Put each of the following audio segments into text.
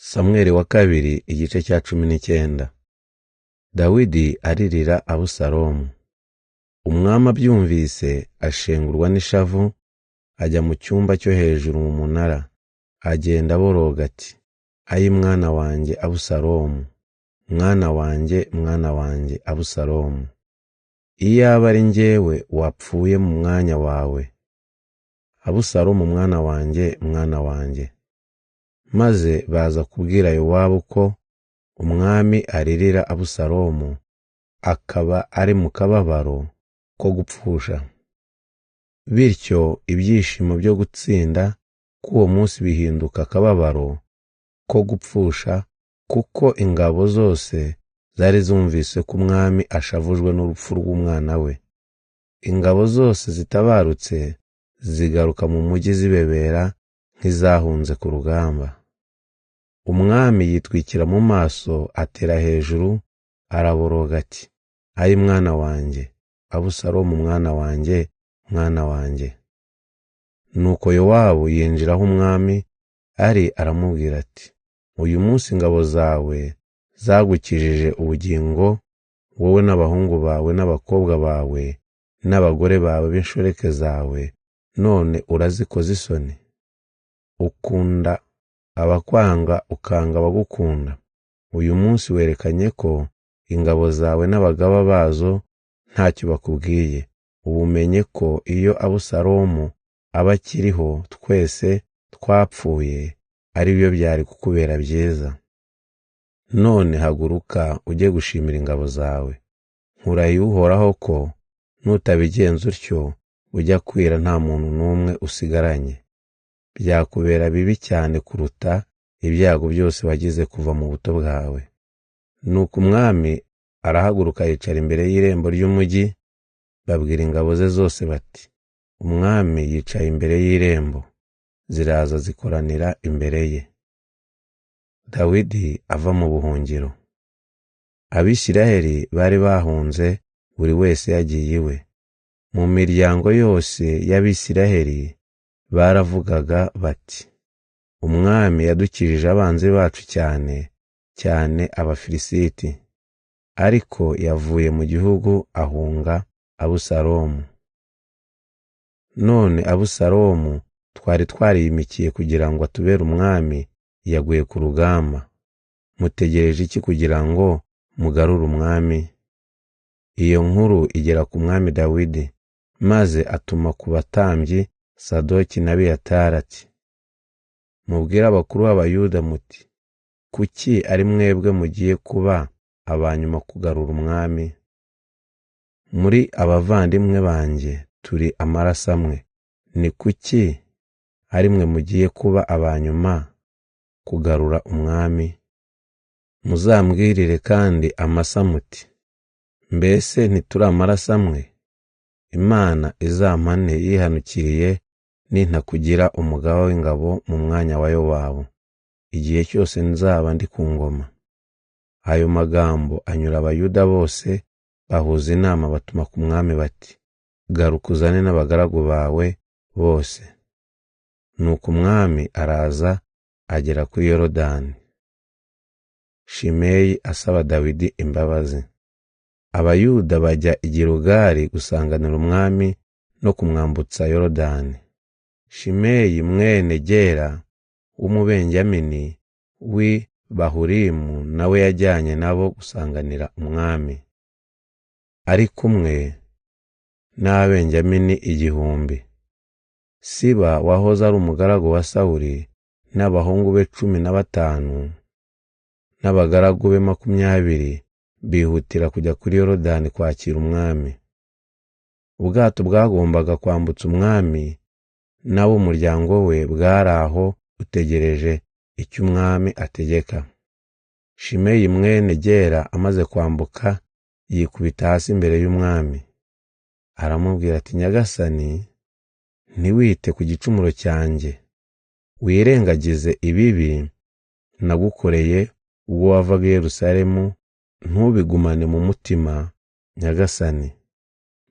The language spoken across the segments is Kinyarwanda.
Samweli wa kabiri igice cya 19. Dawidi aririra Abusalomu. Umwami abyumvise ashengurwa n'ishavu, ajya mu cyumba cyo hejuru mu munara, agenda aboroga ati: "Ayi mwana wanjye Abusalomu, mwana wanjye, mwana wanjye Abusalomu, iyaba ari njyewe wapfuye mu mwanya wawe. Abusalomu mwana wanjye, mwana wanjye." Maze baza kubwira Yowabu ko umwami aririra Abusalomu, akaba ari mu kababaro ko gupfusha. Bityo ibyishimo byo gutsinda k'uwo munsi bihinduka akababaro ko gupfusha, kuko ingabo zose zari zumvise ko umwami ashavujwe n'urupfu rw'umwana we. Ingabo zose zitabarutse zigaruka mu mujyi zibebera nk'izahunze ku rugamba. Umwami yitwikira mu maso, atera hejuru, araboroga ati: "Ayi mwana wanjye Abusalomu, mwana wanjye, mwana wanjye." Nuko Yowabu yinjira aho umwami ari, aramubwira ati: "Uyu munsi ingabo zawe zagukijije ubugingo, wowe n'abahungu bawe n'abakobwa bawe n'abagore bawe b'inshoreke zawe, none urazikoze isoni. Ukunda abakwanga, ukanga abagukunda. Uyu munsi werekanye ko ingabo zawe n'abagaba bazo ntacyo bakubwiye. Ubumenye ko iyo Abusalomu aba akiriho, twese twapfuye, ari byo byari kukubera byiza. None haguruka ujye gushimira ingabo zawe. Nkurahiye Uhoraho ko nutabigenza utyo, ujya kwira nta muntu n'umwe usigaranye. Byakubera bibi cyane kuruta ibyago byose wagize kuva mu buto bwawe." Nuko umwami arahaguruka yicara imbere y'irembo ry'umujyi. Babwira ingabo ze zose bati: "Umwami yicaye imbere y'irembo." Ziraza zikoranira imbere ye. Dawidi ava mu buhungiro. Abisiraheli bari bahunze, buri wese yagiye iwe. Mu miryango yose y'Abisiraheli baravugaga bati: "Umwami yadukijije abanzi bacu cyane cyane Abafilisiti, ariko yavuye mu gihugu ahunga Abusalomu. None Abusalomu twari twariyimikiye kugira ngo atubere umwami, yaguye ku rugamba. Mutegereje iki kugira ngo mugarure umwami?" Iyo nkuru igera ku mwami Dawidi, maze atuma ku batambyi Sadoki na Abiyatari ati: "Mubwire abakuru b'Abayuda muti: kuki ari mwebwe mugiye kuba abanyuma kugarura umwami? Muri abavandimwe banjye turi amaraso amwe. Ni kuki ari mwe mugiye kuba abanyuma kugarura umwami? Muzambwirire kandi amasa muti: mbese ntituri amaraso amwe? Imana izampane yihanukiriye nintakugira umugaba w'ingabo mu mwanya wa Yowabu, igihe cyose nzaba ndi ku ngoma." Ayo magambo anyura Abayuda bose, bahuza inama batuma ku mwami bati: "Garuka uzane n'abagaragu bawe bose." Nuko umwami araza, agera kuri Yorodani. Shimeyi asaba Dawidi imbabazi. Abayuda bajya i Gilugali gusanganira umwami no kumwambutsa Yorodani. Shimeyi mwene Gera w'Umubenyamini w'i Bahurimu nawe yajyanye nabo gusanganira umwami, ari kumwe n'Abenjamini 1000. Siba wahoze ari umugaragu wa Sawuli n'abahungu be 15 n'abagaragu be 20 bihutira kujya kuri Yorodani kwakira umwami. Ubwato bwagombaga kwambutsa umwami n'abo umuryango we bwari aho utegereje icyo umwami ategeka. Shimeyi mwene Gera amaze kwambuka, yikubita hasi imbere y'umwami, aramubwira ati: "Nyagasani, ntiwite ku gicumuro cyanjye, wirengagize ibibi nagukoreye ubwo wavaga i Yerusalemu, ntubigumane mu mutima, Nyagasani.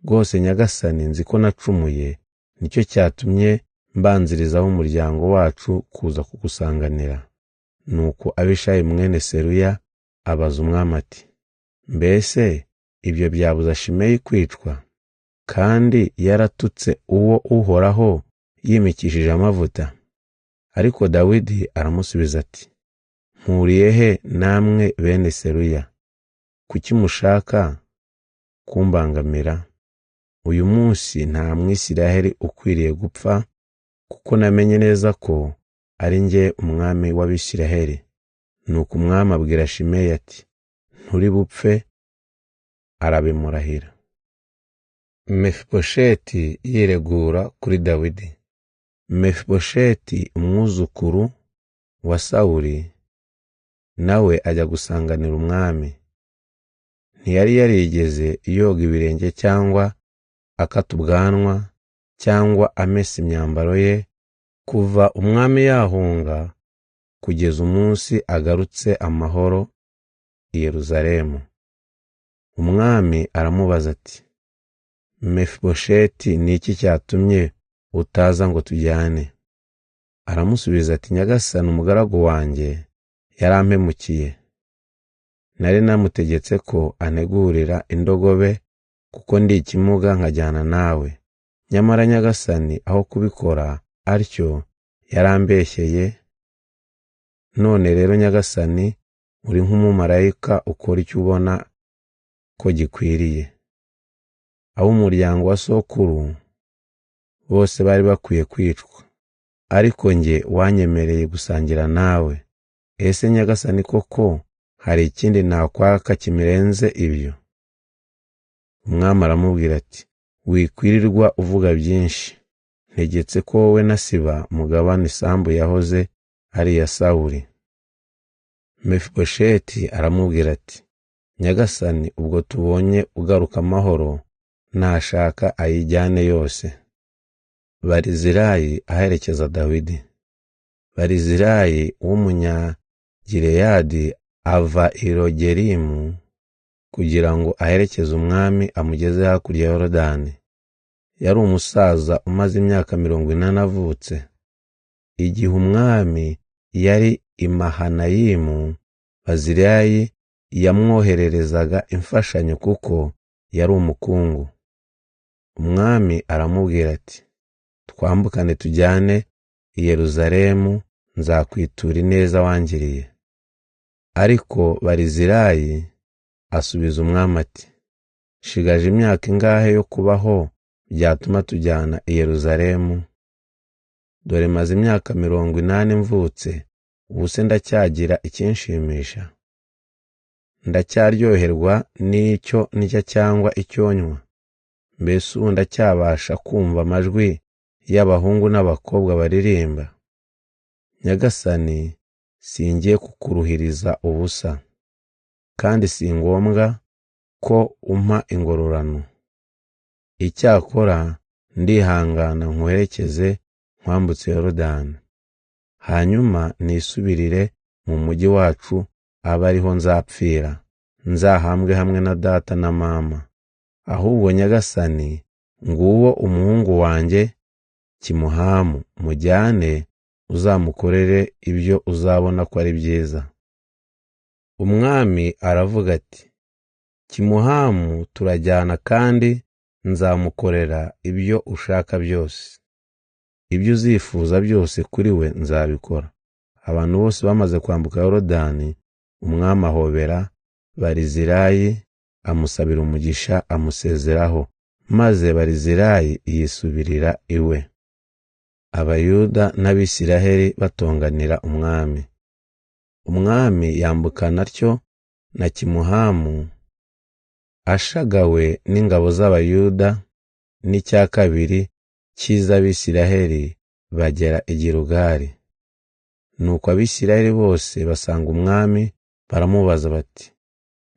Rwose Nyagasani, nzi ko nacumuye, nicyo cyatumye mbanzirizaho umuryango wacu kuza kugusanganira. Nuko Abishayi mwene Seruya abaza umwami ati, mbese ibyo byabuza Shimeyi kwicwa, kandi yaratutse uwo Uhoraho yimikishije amavuta? Ariko Dawidi aramusubiza ati, mpuriye he namwe bene Seruya? Kuki mushaka kumbangamira? Uyu munsi nta Mwisiraheli ukwiriye gupfa, kuko namenye neza ko ari njye umwami w'Abisiraheli. Nuko umwami abwira Shimeyi ati, nturi bupfe. Arabimurahira. Mefibosheti yiregura kuri Dawidi. Mefibosheti umwuzukuru wa Sawuli nawe ajya gusanganira umwami. Ntiyari yarigeze yoga ibirenge cyangwa akata ubwanwa cyangwa amesa imyambaro ye kuva umwami yahunga kugeza umunsi agarutse amahoro i Yeruzalemu. Umwami aramubaza ati, Mefibosheti, ni iki cyatumye utaza ngo tujyane? Aramusubiza ati, nyagasani, umugaragu wanjye yarampemukiye. Nari namutegetse ko antegurira indogobe, kuko ndi ikimuga nkajyana nawe. Nyamara nyagasani aho kubikora atyo yarambeshyeye. None rero nyagasani, uri nk'umumarayika ukora icyo ubona ko gikwiriye. Ab'umuryango wa sokuru bose bari bakwiye kwicwa, ariko njye wanyemereye gusangira nawe. Ese nyagasani, koko hari ikindi nakwaka kimirenze ibyo? Umwami aramubwira ati, wikwirirwa uvuga byinshi. Ntegetse ko wowe na Siba mugabana isambu yahoze ari iya Sawuli. Mefibosheti aramubwira ati, nyagasani, ubwo tubonye ugaruka amahoro, nashaka ayijyane yose. Barizirayi aherekeza Dawidi. Barizirayi w'umunyagileyadi ava i Rogelimu kugira ngo aherekeze umwami amugeze hakurya ya Yorodani. Yari umusaza umaze imyaka 40 avutse. Igihe umwami yari i Mahanayimu, Barizirayi yamwohererezaga imfashanyo kuko yari umukungu. Umwami aramubwira ati, twambukane tujyane i Yeruzalemu, nzakwitura ineza wangiriye. Ariko Barizirayi asubiza umwami ati, shigaje imyaka ingahe yo kubaho byatuma tujyana i Yeruzalemu? Dore maze imyaka 80 mvutse, ubuse ndacyagira ikinshimisha? Ndacyaryoherwa n'icyo ndya cyangwa icyonywa? Mbese ubu ndacyabasha kumva amajwi y'abahungu n'abakobwa baririmba? Nyagasani, singiye kukuruhiriza ubusa, kandi si ngombwa ko umpa ingororano. Icyakora ndihangana nkwerekeze nkwambutse Yorodani, hanyuma nisubirire mu mujyi wacu, aba ariho nzapfira, nzahambwe hamwe na data na mama. Ahubwo nyagasani, nguwo umuhungu wanjye Kimuhamu, mujyane uzamukorere ibyo uzabona ko ari byiza. Umwami aravuga ati, Kimuhamu turajyana, kandi nzamukorera ibyo ushaka byose. Ibyo uzifuza byose kuri we nzabikora. Abantu bose bamaze kwambuka Yorodani, umwami ahobera Barizirayi, amusabira umugisha, amusezeraho, maze Barizirayi yisubirira iwe. Abayuda n'Abisiraheli batonganira umwami. Umwami yambukana atyo na Kimuhamu, ashagawe n'ingabo z'Abayuda n'icya kabiri cy'iz'Abisiraheli, bagera i Gilugali. Nuko Abisiraheli bose basanga umwami, baramubaza bati,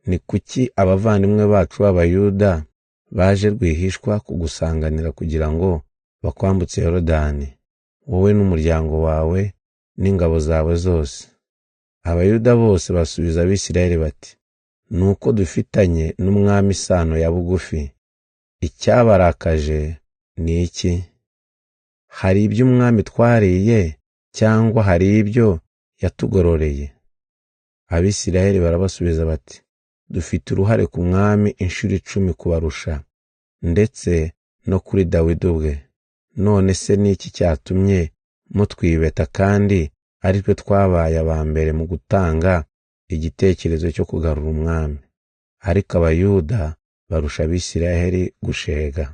ni kuki abavandimwe bacu b'Abayuda baje rwihishwa kugusanganira kugira ngo bakwambutse Yorodani, wowe n'umuryango wawe n'ingabo zawe zose? Abayuda bose basubiza Abisiraheli bati, nuko dufitanye n'umwami isano ya bugufi. Icyabarakaje ni iki? Hari ibyo umwami twariye, cyangwa hari ibyo yatugororeye. Abisirayeli barabasubiza bati, dufite uruhare ku mwami inshuro 10 kubarusha, ndetse no kuri Dawidi ubwe. None se niki cyatumye mutwibeta kandi ari twe twabaye aba mbere mu gutanga igitekerezo cyo kugarura umwami? Ariko Abayuda barusha Abisirayeli gushega.